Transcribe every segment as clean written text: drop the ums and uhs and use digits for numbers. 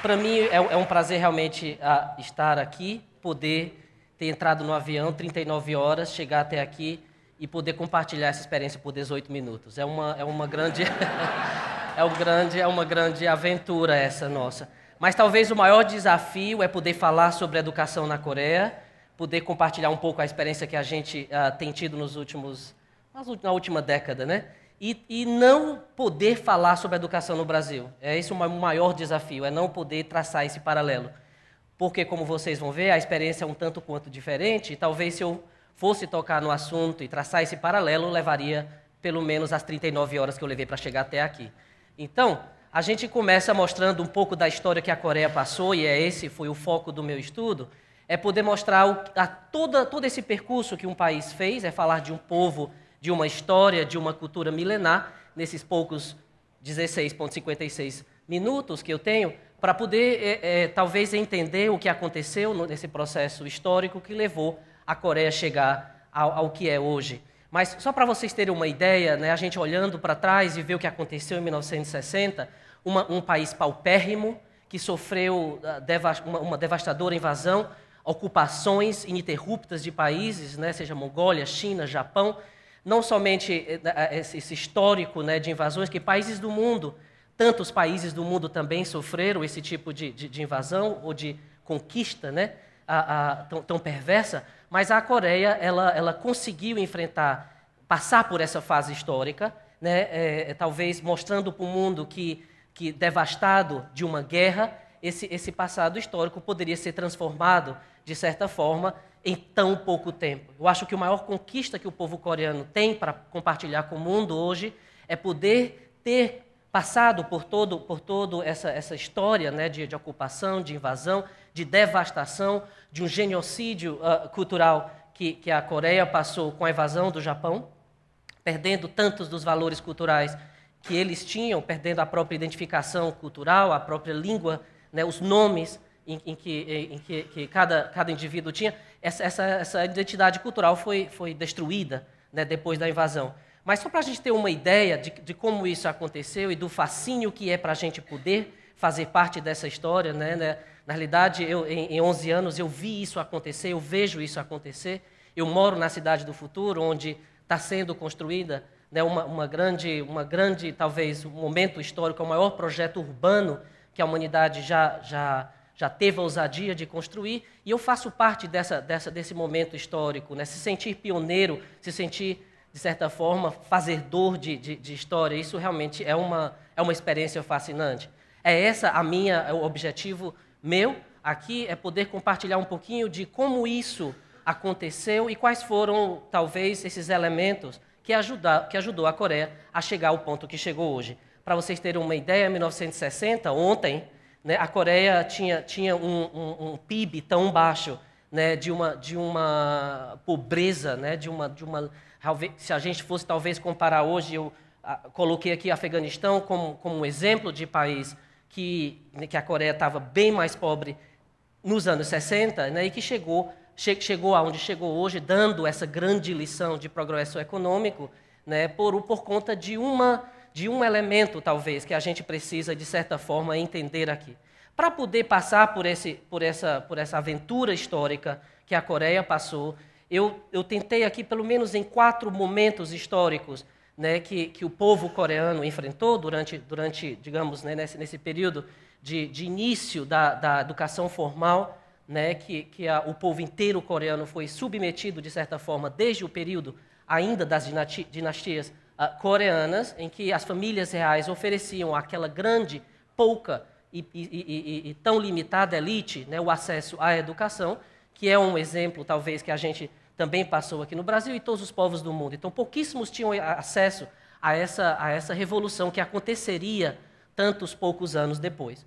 Para mim é um prazer realmente estar aqui, poder ter entrado no avião 39 horas, chegar até aqui e poder compartilhar essa experiência por 18 minutos. É uma grande é uma grande aventura essa nossa. Mas talvez o maior desafio é poder falar sobre educação na Coreia, poder compartilhar um pouco a experiência que a gente tem tido na última década, né? E não poder falar sobre educação no Brasil. É esse o maior desafio, é não poder traçar esse paralelo. Porque, como vocês vão ver, a experiência é um tanto quanto diferente, e talvez se eu fosse tocar no assunto e traçar esse paralelo, levaria pelo menos as 39 horas que eu levei para chegar até aqui. Então, a gente começa mostrando um pouco da história que a Coreia passou, e esse foi o foco do meu estudo, é poder mostrar todo esse percurso que um país fez, é falar de um povo, de uma história, de uma cultura milenar, nesses poucos 16,56 minutos que eu tenho, para poder, talvez, entender o que aconteceu nesse processo histórico que levou a Coreia a chegar ao que é hoje. Mas, só para vocês terem uma ideia, né, a gente olhando para trás e ver o que aconteceu em 1960, um país paupérrimo, que sofreu uma devastadora invasão, ocupações ininterruptas de países, né, seja Mongólia, China, Japão, não somente esse histórico, né, de invasões, que países do mundo, tantos países do mundo também sofreram esse tipo de invasão ou de conquista, né, tão perversa, mas a Coreia ela conseguiu passar por essa fase histórica, né, talvez mostrando para o mundo que devastado de uma guerra, esse passado histórico poderia ser transformado, de certa forma, em tão pouco tempo. Eu acho que a maior conquista que o povo coreano tem para compartilhar com o mundo hoje é poder ter passado por toda essa história, né, de ocupação, de invasão, de devastação, de um genocídio cultural que a Coreia passou com a invasão do Japão, perdendo tantos dos valores culturais que eles tinham, perdendo a própria identificação cultural, a própria língua, né, os nomes em que cada indivíduo tinha. Essa identidade cultural foi destruída, né, depois da invasão. Mas só para a gente ter uma ideia de como isso aconteceu e do fascínio que é para a gente poder fazer parte dessa história, né? Na realidade, em 11 anos, eu vi isso acontecer, eu vejo isso acontecer. Eu moro na cidade do futuro, onde está sendo construída, né, uma grande, talvez, um momento histórico, o maior projeto urbano que a humanidade já teve a ousadia de construir, e eu faço parte desse momento histórico, né? Se sentir pioneiro, se sentir, de certa forma, fazedor de história, isso realmente é uma experiência fascinante. O objetivo meu aqui é poder compartilhar um pouquinho de como isso aconteceu e quais foram, talvez, esses elementos que ajudou a Coreia a chegar ao ponto que chegou hoje. Para vocês terem uma ideia, em 1960, ontem, né, a Coreia tinha um PIB tão baixo, né, de uma pobreza, né, se a gente fosse talvez comparar hoje, eu coloquei aqui Afeganistão como um exemplo de país que a Coreia estava bem mais pobre nos anos 60, né, e que chegou aonde chegou hoje, dando essa grande lição de progresso econômico, né, por conta de um elemento, talvez, que a gente precisa, de certa forma, entender aqui. Para poder passar por essa aventura histórica que a Coreia passou, eu tentei aqui, pelo menos em 4 momentos históricos, né, que o povo coreano enfrentou durante digamos, né, nesse período de início da educação formal, né, o povo inteiro coreano foi submetido, de certa forma, desde o período ainda das dinastias coreanas, em que as famílias reais ofereciam àquela grande, pouca e tão limitada elite, né, o acesso à educação, que é um exemplo, talvez, que a gente também passou aqui no Brasil e todos os povos do mundo. Então, pouquíssimos tinham acesso a essa revolução que aconteceria tantos poucos anos depois.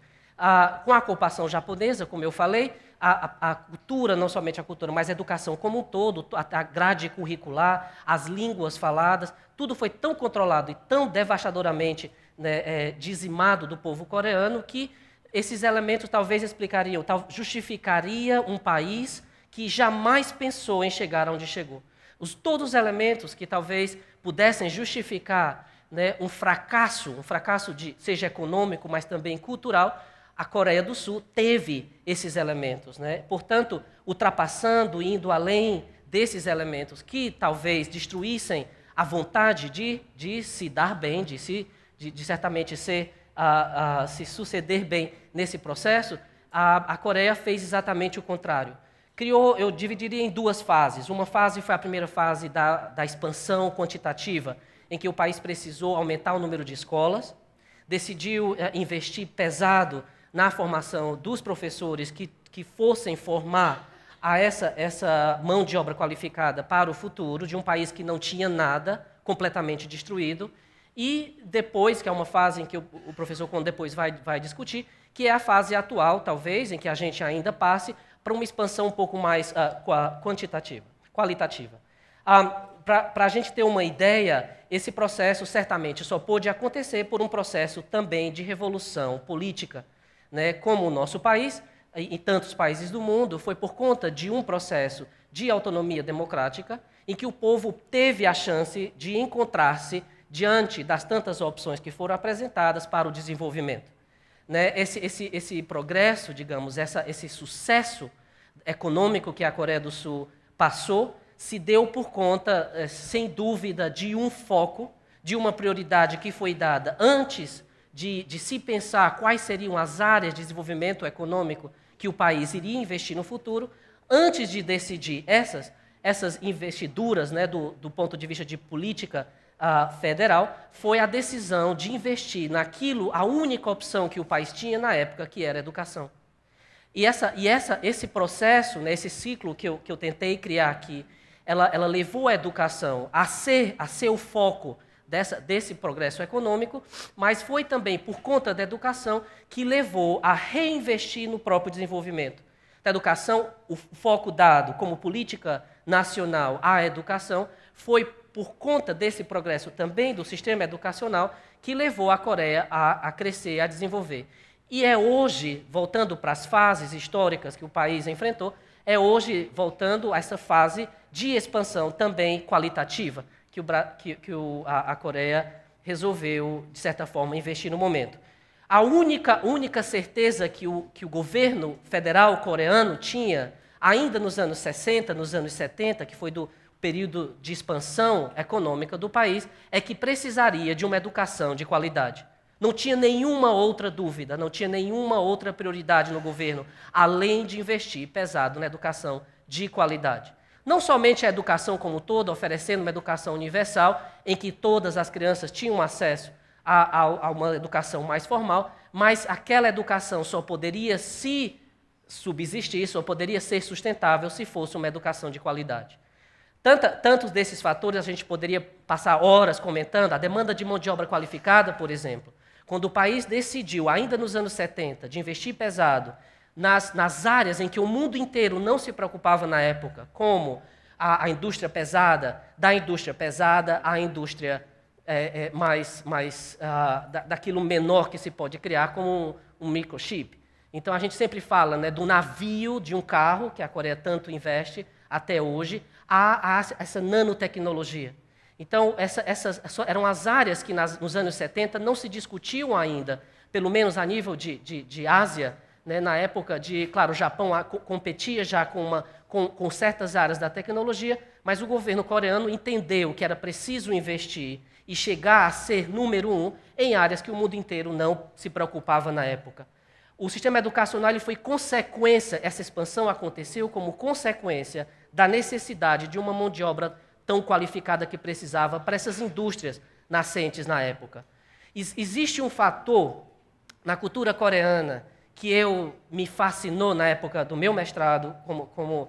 Com a ocupação japonesa, como eu falei, a cultura, não somente a cultura, mas a educação como um todo, a grade curricular, as línguas faladas, tudo foi tão controlado e tão devastadoramente, né, dizimado do povo coreano que esses elementos talvez justificaria um país que jamais pensou em chegar onde chegou. Todos os elementos que talvez pudessem justificar, né, um fracasso seja econômico, mas também cultural, a Coreia do Sul teve esses elementos, né? Portanto, ultrapassando, indo além desses elementos que talvez destruíssem a vontade de se dar bem, de certamente se suceder bem nesse processo, a Coreia fez exatamente o contrário. Criou, eu dividiria em duas fases. Uma fase foi a primeira fase da expansão quantitativa, em que o país precisou aumentar o número de escolas, decidiu investir pesado na formação dos professores que fossem formar essa mão de obra qualificada para o futuro de um país que não tinha nada, completamente destruído. E depois, que é uma fase em que o professor Kon depois vai discutir, que é a fase atual, talvez, em que a gente ainda passe para uma expansão um pouco mais qualitativa. Para a gente ter uma ideia, esse processo certamente só pôde acontecer por um processo também de revolução política, né? Como o nosso país, e tantos países do mundo, foi por conta de um processo de autonomia democrática, em que o povo teve a chance de encontrar-se diante das tantas opções que foram apresentadas para o desenvolvimento. Né? Esse progresso, digamos, esse sucesso econômico que a Coreia do Sul passou, se deu por conta, sem dúvida, de um foco, de uma prioridade que foi dada antes de se pensar quais seriam as áreas de desenvolvimento econômico que o país iria investir no futuro, antes de decidir essas investiduras, né, do ponto de vista de política federal, foi a decisão de investir naquilo, a única opção que o país tinha na época, que era a educação. E esse processo, né, esse ciclo que eu tentei criar aqui, ela levou a educação a ser o foco desse progresso econômico, mas foi também por conta da educação que levou a reinvestir no próprio desenvolvimento. Da educação, o foco dado como política nacional à educação foi por conta desse progresso também do sistema educacional que levou a Coreia a crescer, a desenvolver. E é hoje, voltando para as fases históricas que o país enfrentou, é hoje voltando a essa fase de expansão também qualitativa que a Coreia resolveu, de certa forma, investir no momento. A única certeza que o governo federal coreano tinha, ainda nos anos 60, nos anos 70, que foi do período de expansão econômica do país, é que precisaria de uma educação de qualidade. Não tinha nenhuma outra dúvida, não tinha nenhuma outra prioridade no governo, além de investir pesado na educação de qualidade. Não somente a educação como um todo, oferecendo uma educação universal, em que todas as crianças tinham acesso a uma educação mais formal, mas aquela educação só poderia subsistir, só poderia ser sustentável se fosse uma educação de qualidade. Tantos desses fatores a gente poderia passar horas comentando, a demanda de mão de obra qualificada, por exemplo. Quando o país decidiu, ainda nos anos 70, de investir pesado nas áreas em que o mundo inteiro não se preocupava na época, como a indústria pesada, da indústria pesada à indústria daquilo menor que se pode criar, como um microchip. Então, a gente sempre fala, né, do navio, de um carro, que a Coreia tanto investe até hoje, a essa nanotecnologia. Então, essas eram as áreas que nos anos 70 não se discutiam ainda, pelo menos a nível de Ásia, né, na época claro, o Japão competia já com certas áreas da tecnologia, mas o governo coreano entendeu que era preciso investir e chegar a ser número 1 em áreas que o mundo inteiro não se preocupava na época. O sistema educacional ele foi consequência, essa expansão aconteceu como consequência da necessidade de uma mão de obra tão qualificada que precisava para essas indústrias nascentes na época. Existe um fator na cultura coreana que me fascinou na época do meu mestrado como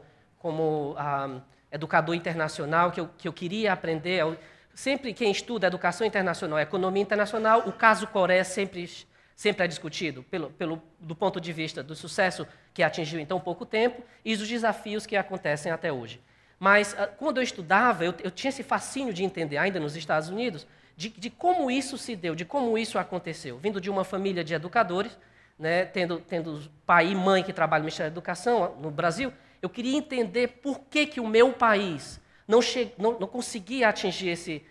educador internacional, que eu queria aprender. Sempre quem estuda educação internacional, economia internacional, o caso Coreia sempre é discutido do ponto de vista do sucesso que atingiu em tão pouco tempo e dos desafios que acontecem até hoje. Mas, quando eu estudava, eu tinha esse fascínio de entender, ainda nos Estados Unidos, de como isso se deu, de como isso aconteceu. Vindo de uma família de educadores, né, tendo pai e mãe que trabalham no Ministério da Educação no Brasil, eu queria entender por que o meu país não conseguia atingir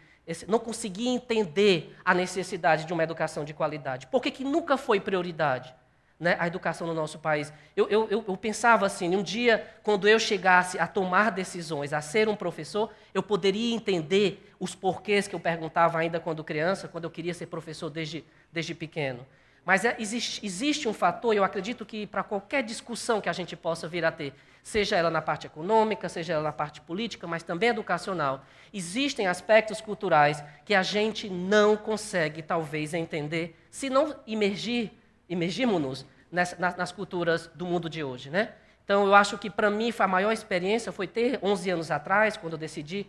não conseguia entender a necessidade de uma educação de qualidade. Por que nunca foi prioridade? né, a educação no nosso país. Eu pensava assim, um dia, quando eu chegasse a tomar decisões, a ser um professor, eu poderia entender os porquês que eu perguntava ainda quando criança, quando eu queria ser professor desde pequeno. Mas existe um fator, eu acredito que para qualquer discussão que a gente possa vir a ter, seja ela na parte econômica, seja ela na parte política, mas também educacional, existem aspectos culturais que a gente não consegue, talvez, entender, se não imergirmos-nos nas culturas do mundo de hoje, né? Então, eu acho que, para mim, a maior experiência foi ter 11 anos atrás, quando eu decidi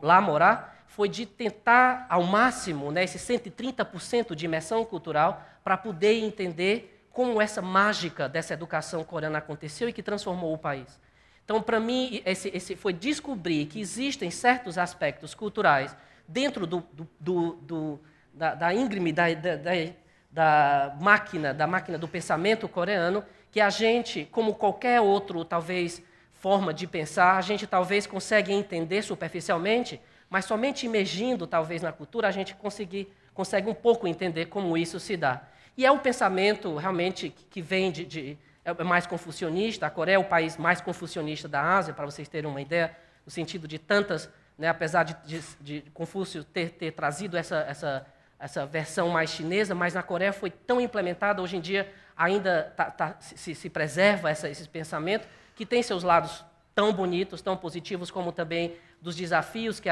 lá morar, foi de tentar, ao máximo, né, esse 130% de imersão cultural, para poder entender como essa mágica dessa educação coreana aconteceu e que transformou o país. Então, para mim, esse foi descobrir que existem certos aspectos culturais dentro da íngreme, da máquina do pensamento coreano, que a gente, como qualquer outro, talvez, forma de pensar, a gente talvez consegue entender superficialmente, mas somente imergindo, talvez, na cultura, a gente consegue um pouco entender como isso se dá. E é um pensamento, realmente, que vem é mais confucionista. A Coreia é o país mais confucionista da Ásia, para vocês terem uma ideia, no sentido de tantas, né, apesar de Confúcio ter trazido essa versão mais chinesa, mas na Coreia foi tão implementada, hoje em dia ainda se preserva esse pensamento, que tem seus lados tão bonitos, tão positivos, como também dos desafios que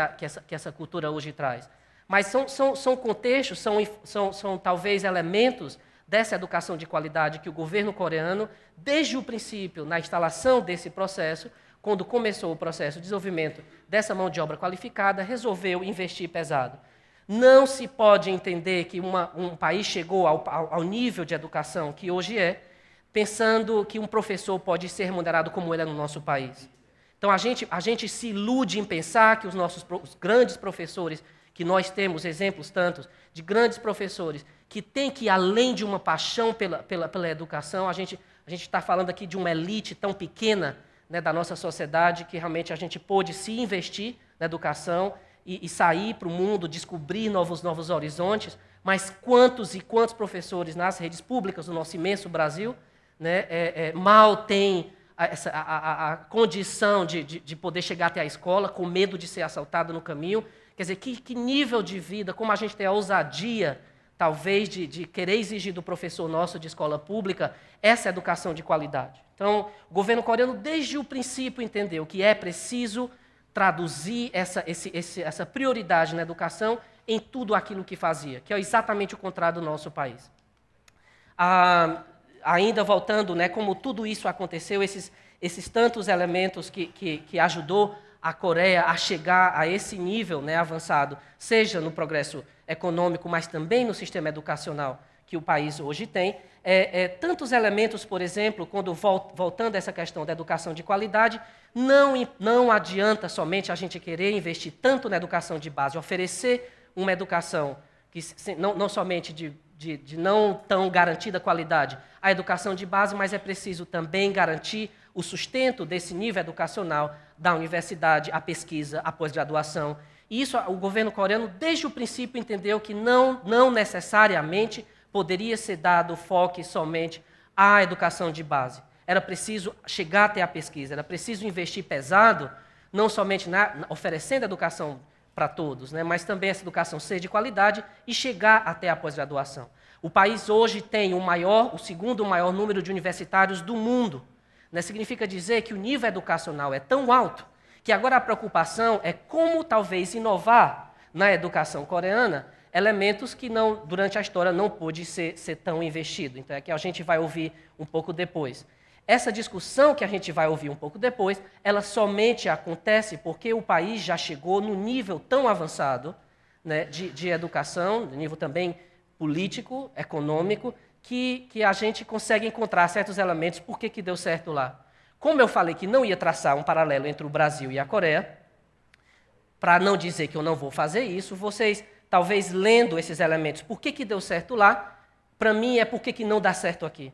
essa cultura hoje traz. Mas são contextos, são talvez elementos dessa educação de qualidade que o governo coreano, desde o princípio, na instalação desse processo, quando começou o processo de desenvolvimento dessa mão de obra qualificada, resolveu investir pesado. Não se pode entender que um país chegou ao nível de educação que hoje é, pensando que um professor pode ser remunerado como ele é no nosso país. Então, a gente se ilude em pensar que os grandes professores, que nós temos exemplos tantos de grandes professores, que têm que, além de uma paixão pela educação, a gente está falando aqui de uma elite tão pequena, né, da nossa sociedade, que realmente a gente pôde se investir na educação e sair para o mundo, descobrir novos horizontes, mas quantos e quantos professores nas redes públicas do nosso imenso Brasil, né, mal têm a condição de poder chegar até a escola, com medo de ser assaltado no caminho. Quer dizer, que nível de vida, como a gente tem a ousadia, talvez, de querer exigir do professor nosso de escola pública essa educação de qualidade. Então, o governo coreano, desde o princípio, entendeu que é preciso traduzir essa prioridade na educação em tudo aquilo que fazia, que é exatamente o contrário do nosso país. Ainda voltando, né, como tudo isso aconteceu, esses tantos elementos que ajudou a Coreia a chegar a esse nível, né, avançado, seja no progresso econômico, mas também no sistema educacional que o país hoje tem. Tantos elementos, por exemplo, quando voltando a essa questão da educação de qualidade, não adianta somente a gente querer investir tanto na educação de base, oferecer uma educação que não somente de não tão garantida qualidade, a educação de base, mas é preciso também garantir o sustento desse nível educacional da universidade, a pesquisa, a pós-graduação. E isso o governo coreano, desde o princípio, entendeu que não necessariamente poderia ser dado foco somente à educação de base. Era preciso chegar até a pesquisa, era preciso investir pesado, não somente oferecendo educação para todos, né, mas também essa educação ser de qualidade e chegar até a pós-graduação. O país hoje tem o segundo maior número de universitários do mundo. Né? Significa dizer que o nível educacional é tão alto que agora a preocupação é como talvez inovar na educação coreana elementos que durante a história não pôde ser tão investido. Então é que a gente vai ouvir um pouco depois. Essa discussão que a gente vai ouvir um pouco depois, ela somente acontece porque o país já chegou no nível tão avançado, né, de educação, nível também político, econômico, que a gente consegue encontrar certos elementos. Por que deu certo lá? Como eu falei que não ia traçar um paralelo entre o Brasil e a Coreia, para não dizer que eu não vou fazer isso, vocês, talvez lendo esses elementos, por que deu certo lá, para mim é por que não dá certo aqui.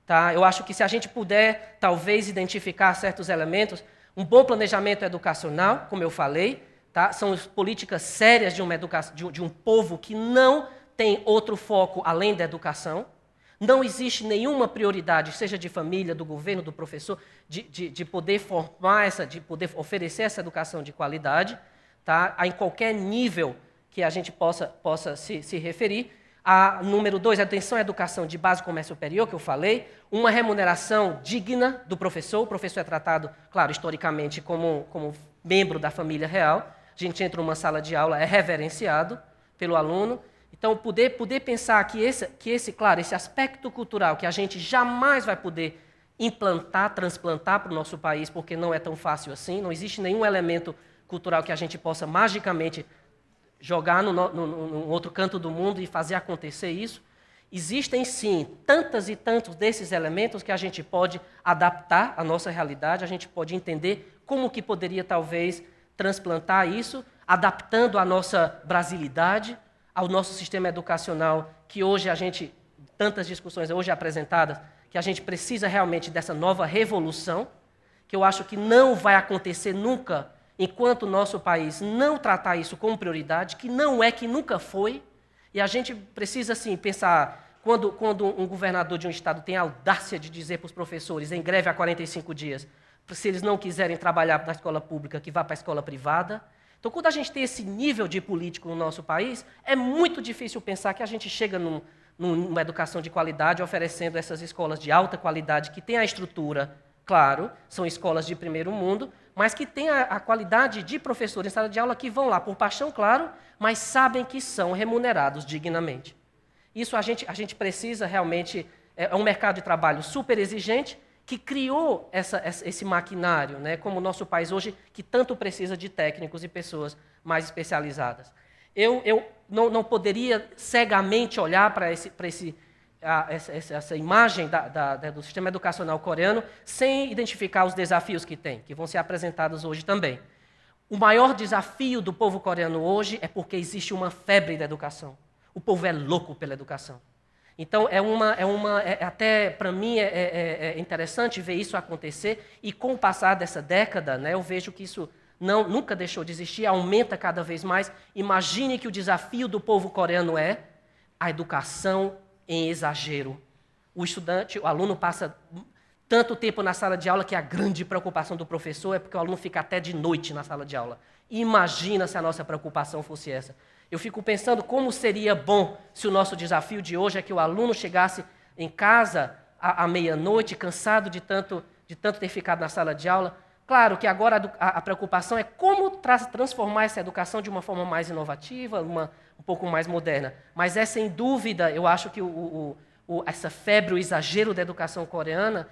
Tá? Eu acho que se a gente puder, talvez, identificar certos elementos, um bom planejamento educacional, como eu falei, tá? São políticas sérias de um povo que não tem outro foco além da educação. Não existe nenhuma prioridade, seja de família, do governo, do professor, de poder formar de poder oferecer essa educação de qualidade, tá? Em qualquer nível que a gente possa se referir. Número 2, atenção à educação de base, comércio superior, que eu falei. Uma remuneração digna do professor. O professor é tratado, claro, historicamente, como membro da família real. A gente entra numa sala de aula, é reverenciado pelo aluno. Então, poder pensar que esse aspecto cultural que a gente jamais vai poder implantar, transplantar para o nosso país, porque não é tão fácil assim, não existe nenhum elemento cultural que a gente possa magicamente jogar no outro canto do mundo e fazer acontecer isso. Existem, sim, tantas e tantos desses elementos que a gente pode adaptar à nossa realidade, a gente pode entender como que poderia, talvez, transplantar isso, adaptando a nossa brasilidade, ao nosso sistema educacional, que hoje tantas discussões hoje apresentadas, que a gente precisa realmente dessa nova revolução, que eu acho que não vai acontecer nunca enquanto o nosso país não tratar isso como prioridade, que nunca foi, e a gente precisa, assim, pensar, quando um governador de um estado tem a audácia de dizer para os professores, em greve há 45 dias, se eles não quiserem trabalhar na escola pública, que vá para a escola privada. Então, quando a gente tem esse nível de político no nosso país, é muito difícil pensar que a gente chega numa educação de qualidade, oferecendo essas escolas de alta qualidade, que têm a estrutura, claro, são escolas de primeiro mundo, mas que têm a qualidade de professores em sala de aula que vão lá por paixão, claro, mas sabem que são remunerados dignamente. Isso a gente precisa realmente, é um mercado de trabalho super exigente, que criou esse maquinário, né, como o nosso país hoje, que tanto precisa de técnicos e pessoas mais especializadas. Eu não poderia cegamente olhar para essa imagem do sistema educacional coreano sem identificar os desafios que tem, que vão ser apresentados hoje também. O maior desafio do povo coreano hoje é porque existe uma febre da educação. O povo é louco pela educação. Então, até para mim é interessante ver isso acontecer, e com o passar dessa década, né, eu vejo que isso nunca deixou de existir, aumenta cada vez mais. Imagine que o desafio do povo coreano é a educação em exagero. O aluno passa tanto tempo na sala de aula que a grande preocupação do professor é porque o aluno fica até de noite na sala de aula. Imagina se a nossa preocupação fosse essa. Eu fico pensando como seria bom se o nosso desafio de hoje é que o aluno chegasse em casa à meia-noite, cansado de tanto ter ficado na sala de aula. Claro que agora a preocupação é como transformar essa educação de uma forma mais inovativa, um pouco mais moderna. Mas sem dúvida, eu acho que essa febre, o exagero da educação coreana,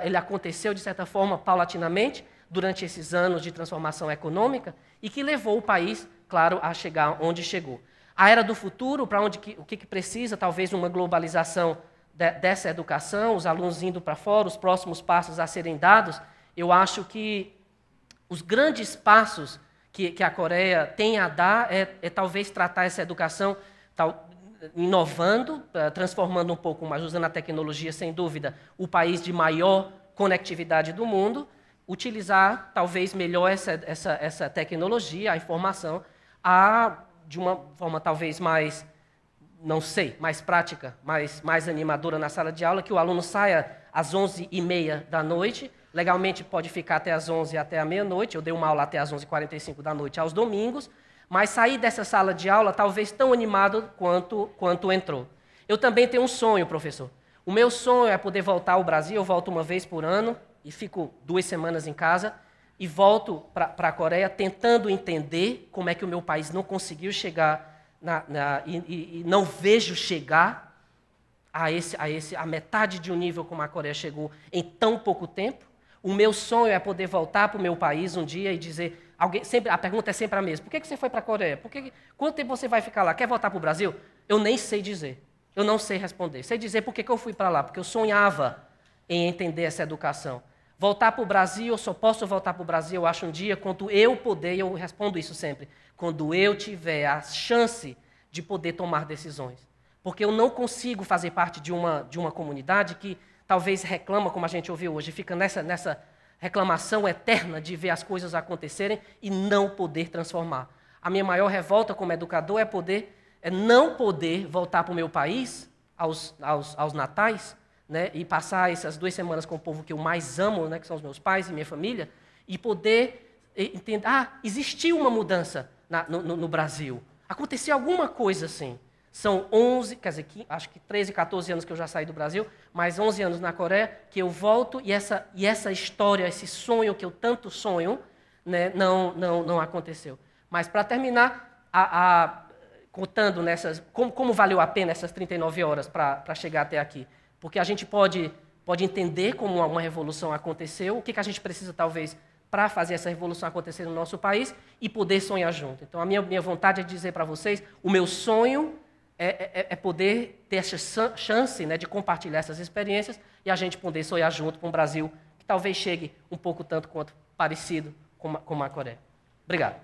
ele aconteceu, de certa forma, paulatinamente, durante esses anos de transformação econômica, e que levou o país, claro, a chegar onde chegou. A era do futuro, para o que precisa, talvez uma globalização dessa educação, os alunos indo para fora, os próximos passos a serem dados, eu acho que os grandes passos que a Coreia tem a dar é talvez tratar essa educação inovando, transformando um pouco mais, usando a tecnologia, sem dúvida, o país de maior conectividade do mundo, utilizar talvez melhor essa tecnologia, a informação, de uma forma talvez mais, não sei, mais prática, mais animadora na sala de aula, que o aluno saia às 11h30 da noite, legalmente pode ficar até às 11h até a meia-noite, eu dei uma aula até às 11h45 da noite aos domingos, mas sair dessa sala de aula talvez tão animado quanto entrou. Eu também tenho um sonho, professor. O meu sonho é poder voltar ao Brasil, eu volto uma vez por ano, e fico 2 semanas em casa, e volto para a Coreia tentando entender como é que o meu país não conseguiu chegar, e não vejo chegar a metade de um nível como a Coreia chegou em tão pouco tempo. O meu sonho é poder voltar para o meu país um dia e dizer... a pergunta é sempre a mesma. Por que você foi para a Coreia? Quanto tempo você vai ficar lá? Quer voltar para o Brasil? Eu nem sei dizer. Eu não sei responder. Sei dizer por que eu fui para lá. Porque eu sonhava em entender essa educação. Voltar para o Brasil, eu só posso voltar para o Brasil, eu acho, um dia, quando eu puder, e eu respondo isso sempre, quando eu tiver a chance de poder tomar decisões. Porque eu não consigo fazer parte de uma comunidade que talvez reclama, como a gente ouviu hoje, fica nessa reclamação eterna de ver as coisas acontecerem e não poder transformar. A minha maior revolta como educador é não poder voltar para o meu país aos natais, né, e passar essas 2 semanas com o povo que eu mais amo, né, que são os meus pais e minha família, e poder entender, existiu uma mudança no Brasil. Aconteceu alguma coisa assim. São 11, quer dizer, acho que 13, 14 anos que eu já saí do Brasil, mais 11 anos na Coreia, que eu volto e essa história, esse sonho que eu tanto sonho, né, não aconteceu. Mas, para terminar, contando como valeu a pena essas 39 horas para chegar até aqui. Porque a gente pode entender como uma revolução aconteceu, o que a gente precisa, talvez, para fazer essa revolução acontecer no nosso país e poder sonhar junto. Então, a minha vontade é dizer para vocês, o meu sonho é poder ter essa chance, né, de compartilhar essas experiências e a gente poder sonhar junto com um Brasil que talvez chegue um pouco tanto quanto parecido com a Coreia. Obrigado.